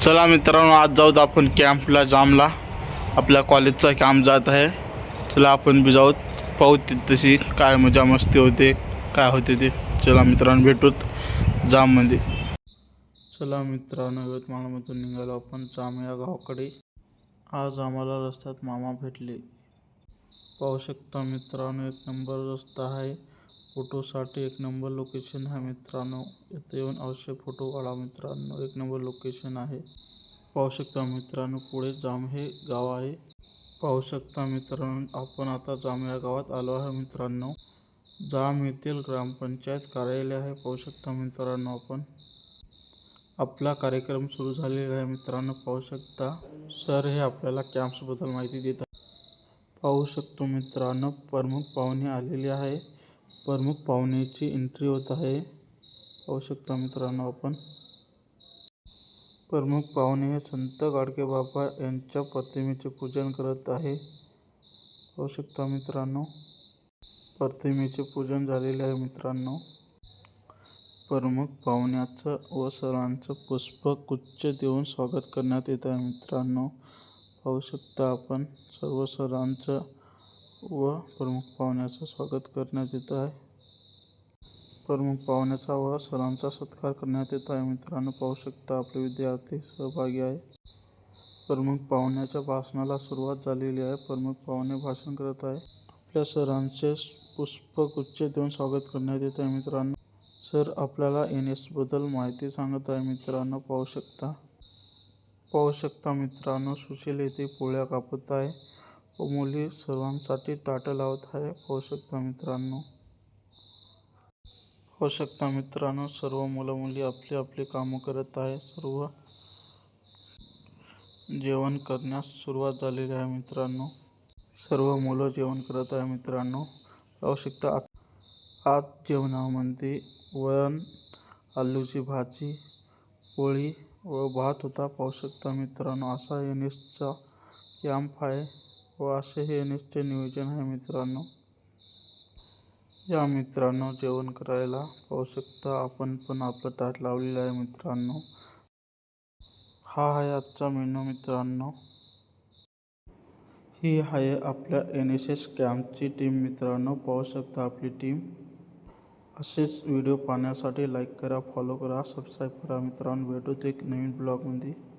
चला मित्रांनो, आज जाऊत आपण कॅम्पला जामला. आपल्या कॉलेजचा कॅम्प जात आहे. चला आपण बी जाऊत, पाहू तशी काय मजा मस्ती होते, काय होते ते. चला मित्रांनो, भेटूत जाममध्ये. चला मित्रांनो, यवतमाळमधून निघालो आपण जाम या गावाकडे. आज आम्हाला रस्त्यात मामा भेटले. पाहू शकता मित्रांनो, एक नंबर रस्ता आहे. फोटोसाठी एक नंबर लोकेशन आहे मित्रांनो. इथे येऊन अवश्य फोटो काढा मित्रांनो, एक नंबर लोकेशन आहे. पाहू शकता मित्रांनो, पुढे जाम हे गाव आहे. पाहू शकता मित्रांनो, आपण आता जाम या गावात आलो आहे मित्रांनो. जाम येथील ग्रामपंचायत कार्यालय आहे. पाहू शकता मित्रांनो, आपण आपला कार्यक्रम सुरू झालेला आहे मित्रांनो. पाहू शकता सर हे आपल्याला कॅम्प्सबद्दल माहिती देतात. पाहू शकतो मित्रांनो, प्रमुख पाहुणे आलेले आहे. प्रमुख पाहुण्याची एंट्री होत आहे. पाहू शकता मित्रांनो, आपण प्रमुख पाहुणे हे संत गाडगेबाबा यांच्या प्रतिमेचे पूजन करत आहे. पाहू शकता मित्रांनो, प्रतिमेचे पूजन झालेले आहे मित्रांनो. प्रमुख पाहुण्याचं व सर्वांचं पुष्पगुच्छ देऊन स्वागत करण्यात येत आहे मित्रांनो. पाहू शकता आपण सर्व सरांचं व प्रमुख पाहुण्याचं स्वागत करण्यात येत आहे. प्रमुख पाहुण्याचा व सरांचा सत्कार करण्यात येत आहे मित्रांनो. पाहू शकता आपले विद्यार्थी सहभागी आहे. प्रमुख पाहुण्याच्या भाषणाला सुरुवात झालेली आहे. प्रमुख पाहुणे भाषण करत आहे. आपल्या सरांचे पुष्पगुच्छ देऊन स्वागत करण्यात येत आहे मित्रांनो. सर आपल्याला NS बद्दल माहिती सांगत आहे मित्रांनो. पाहू शकता मित्रांनो, सुशील येथे पोळ्या कापत आहे व मुली सर्वांसाठी ताटं लावत आहे. पाहू शकता मित्रांनो. पाहू शकता मित्रांनो, सर्व मुलं मुली आपली आपली कामं करत आहे. सर्व जेवण करण्यास सुरुवात झालेली आहे मित्रांनो. सर्व मुलं जेवण करत आहे मित्रांनो. पाहू शकता आज जेवणामध्ये वरण, आलूची भाजी, पोळी व भात होता. पाहू शकता मित्रांनो, असा NSचा कॅम्प आहे व असे हे NSचे नियोजन आहे मित्रांनो. या मित्रांनो जेवण करायला. पाहू शकता आपण पण आपलं ताट लावलेलं आहे मित्रांनो. हा आहे आजचा मेनू मित्रांनो. ही आहे आपल्या NSS कॅम्पची टीम मित्रांनो. पाहू शकता आपली टीम. असेच व्हिडिओ पाहण्यासाठी लाईक करा, फॉलो करा, सबस्क्राईब करा मित्रांनो. भेटूत एक नवीन ब्लॉगमध्ये.